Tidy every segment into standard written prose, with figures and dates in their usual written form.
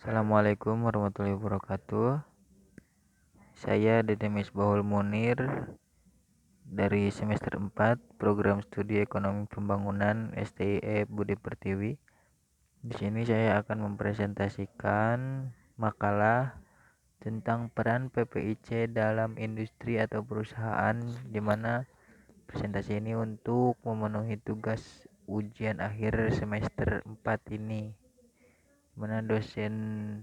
Assalamualaikum warahmatullahi wabarakatuh. Saya Dede Misbahul Munir dari semester 4 Program Studi Ekonomi Pembangunan STIE Budi Pertiwi. Di sini saya akan mempresentasikan makalah tentang peran PPIC dalam industri atau perusahaan, di mana presentasi ini untuk memenuhi tugas ujian akhir semester 4 ini, mana dosen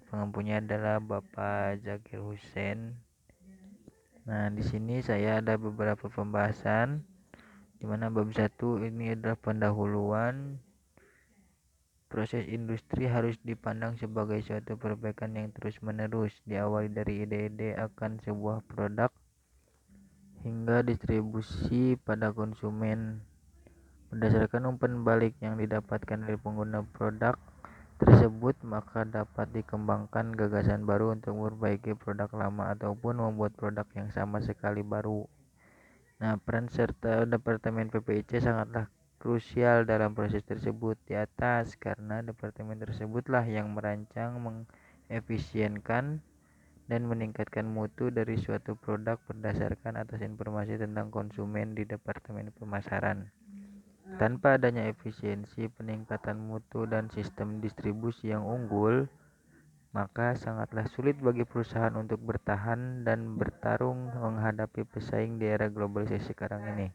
pengampunya adalah Bapak Zakir Hussein. Nah, di sini saya ada beberapa pembahasan, di mana bab 1 ini adalah pendahuluan. Proses industri harus dipandang sebagai suatu perbaikan yang terus-menerus, diawali dari ide-ide akan sebuah produk hingga distribusi pada konsumen. Berdasarkan umpan balik yang didapatkan dari pengguna produk tersebut, maka dapat dikembangkan gagasan baru untuk memperbaiki produk lama ataupun membuat produk yang sama sekali baru. Nah, peran serta Departemen PPIC sangatlah krusial dalam proses tersebut di atas, karena departemen tersebutlah yang merancang, mengefisienkan, dan meningkatkan mutu dari suatu produk berdasarkan atas informasi tentang konsumen di departemen pemasaran. Tanpa adanya efisiensi, peningkatan mutu, dan sistem distribusi yang unggul, maka sangatlah sulit bagi perusahaan untuk bertahan dan bertarung menghadapi pesaing di era globalisasi sekarang ini.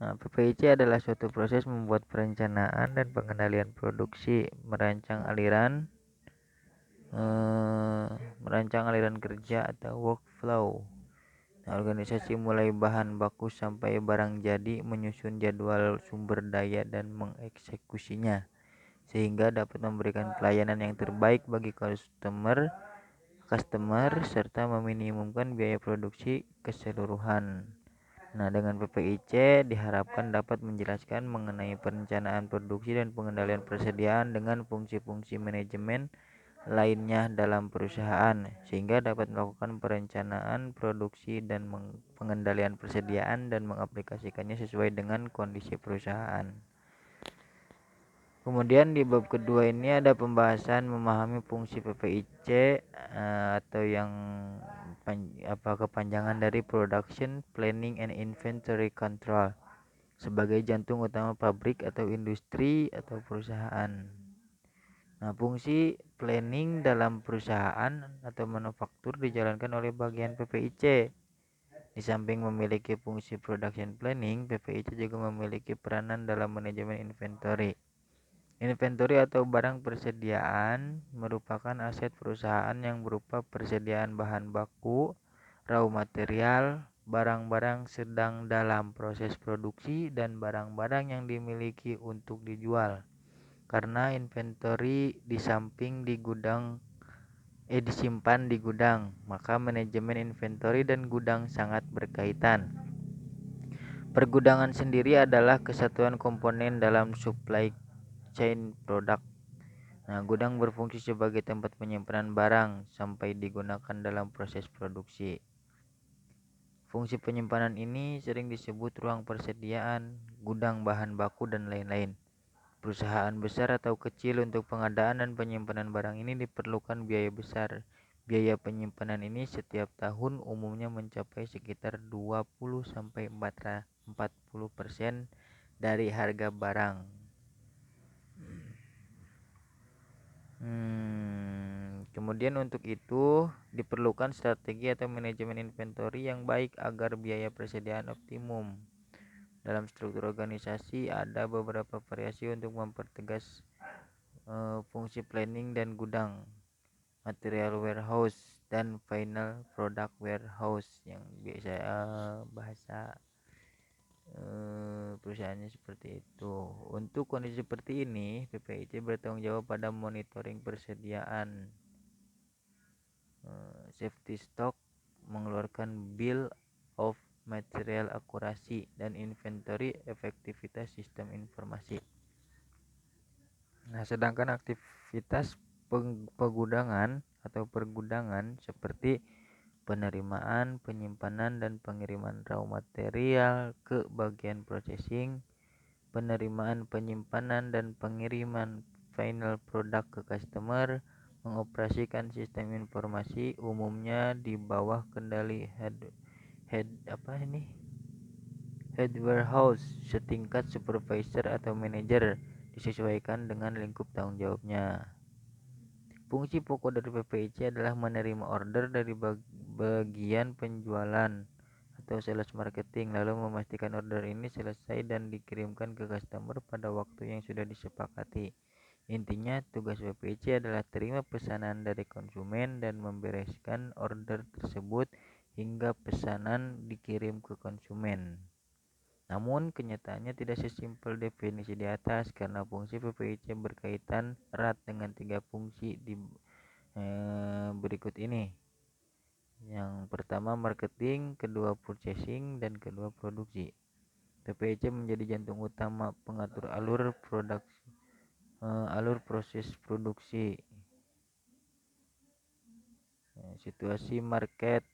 Nah, PPIC adalah suatu proses membuat perencanaan dan pengendalian produksi, merancang aliran kerja atau workflow. Nah, organisasi mulai bahan baku sampai barang jadi, menyusun jadwal sumber daya dan mengeksekusinya, sehingga dapat memberikan pelayanan yang terbaik bagi customer serta meminimumkan biaya produksi keseluruhan. Nah, dengan PPIC diharapkan dapat menjelaskan mengenai perencanaan produksi dan pengendalian persediaan dengan fungsi-fungsi manajemen lainnya dalam perusahaan, sehingga dapat melakukan perencanaan produksi dan pengendalian persediaan dan mengaplikasikannya sesuai dengan kondisi perusahaan. Kemudian di bab kedua ini ada pembahasan memahami fungsi PPIC atau yang kepanjangan dari Production Planning and Inventory Control, sebagai jantung utama pabrik atau industri atau perusahaan. Nah, fungsi planning dalam perusahaan atau manufaktur dijalankan oleh bagian PPIC. Di samping memiliki fungsi production planning, PPIC juga memiliki peranan dalam manajemen inventory. Inventory atau barang persediaan merupakan aset perusahaan yang berupa persediaan bahan baku, raw material, barang-barang sedang dalam proses produksi, dan barang-barang yang dimiliki untuk dijual. Karena inventory disimpan di gudang, maka manajemen inventory dan gudang sangat berkaitan. Pergudangan sendiri adalah kesatuan komponen dalam supply chain produk. Nah, gudang berfungsi sebagai tempat penyimpanan barang sampai digunakan dalam proses produksi. Fungsi penyimpanan ini sering disebut ruang persediaan, gudang bahan baku, dan lain-lain. Perusahaan besar atau kecil, untuk pengadaan dan penyimpanan barang ini diperlukan biaya besar. Biaya penyimpanan ini setiap tahun umumnya mencapai sekitar 20-40% dari harga barang. Kemudian untuk itu diperlukan strategi atau manajemen inventory yang baik agar biaya persediaan optimum. Dalam struktur organisasi ada beberapa variasi untuk mempertegas fungsi planning dan gudang, material warehouse, dan final product warehouse, yang biasa bahasa perusahaannya seperti itu. Untuk kondisi seperti ini, PPIC bertanggung jawab pada monitoring persediaan, safety stock, mengeluarkan bill of material akurasi, dan inventory efektivitas sistem informasi. Nah, sedangkan aktivitas pergudangan seperti penerimaan, penyimpanan, dan pengiriman raw material ke bagian processing, penerimaan, penyimpanan, dan pengiriman final product ke customer, mengoperasikan sistem informasi umumnya di bawah kendali head warehouse setingkat supervisor atau manajer, disesuaikan dengan lingkup tanggung jawabnya. Fungsi pokok dari PPIC adalah menerima order dari bagian penjualan atau sales marketing, lalu memastikan order ini selesai dan dikirimkan ke customer pada waktu yang sudah disepakati. Intinya, tugas PPIC adalah terima pesanan dari konsumen dan membereskan order tersebut hingga pesanan dikirim ke konsumen. Namun, kenyataannya tidak sesimpel definisi di atas karena fungsi PPIC berkaitan erat dengan tiga fungsi berikut ini. Yang pertama marketing, kedua purchasing, dan kedua produksi. PPIC menjadi jantung utama pengatur alur proses produksi. Situasi market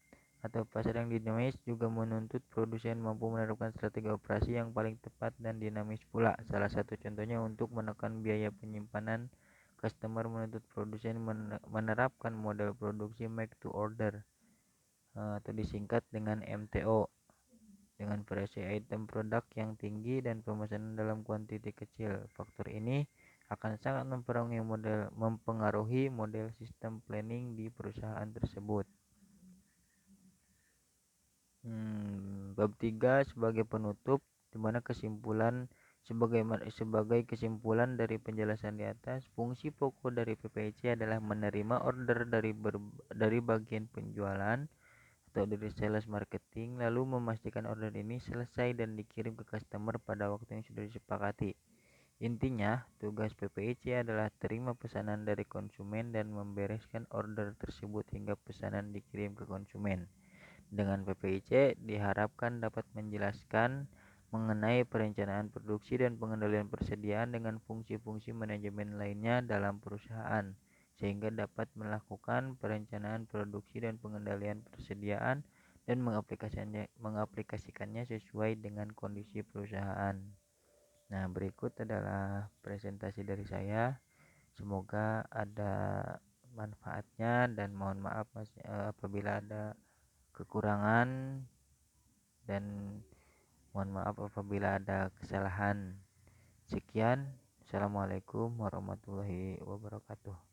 atau pasar yang dinamis juga menuntut produsen mampu menerapkan strategi operasi yang paling tepat dan dinamis pula. Salah satu contohnya untuk menekan biaya penyimpanan, customer menuntut produsen menerapkan model produksi make to order atau disingkat dengan MTO dengan variasi item produk yang tinggi dan pemesanan dalam kuantiti kecil. Faktor ini akan sangat mempengaruhi model sistem planning di perusahaan tersebut. Bab 3 sebagai penutup, di mana sebagai kesimpulan dari penjelasan di atas, fungsi pokok dari PPIC adalah menerima order dari bagian penjualan atau dari sales marketing, lalu memastikan order ini selesai dan dikirim ke customer pada waktu yang sudah disepakati. Intinya, tugas PPIC adalah terima pesanan dari konsumen dan membereskan order tersebut hingga pesanan dikirim ke konsumen. Dengan PPIC diharapkan dapat menjelaskan mengenai perencanaan produksi dan pengendalian persediaan dengan fungsi-fungsi manajemen lainnya dalam perusahaan, sehingga dapat melakukan perencanaan produksi dan pengendalian persediaan dan mengaplikasikannya sesuai dengan kondisi perusahaan. Nah, berikut adalah presentasi dari saya. Semoga ada manfaatnya dan mohon maaf apabila ada kekurangan, dan mohon maaf apabila ada kesalahan. Sekian, assalamualaikum warahmatullahi wabarakatuh.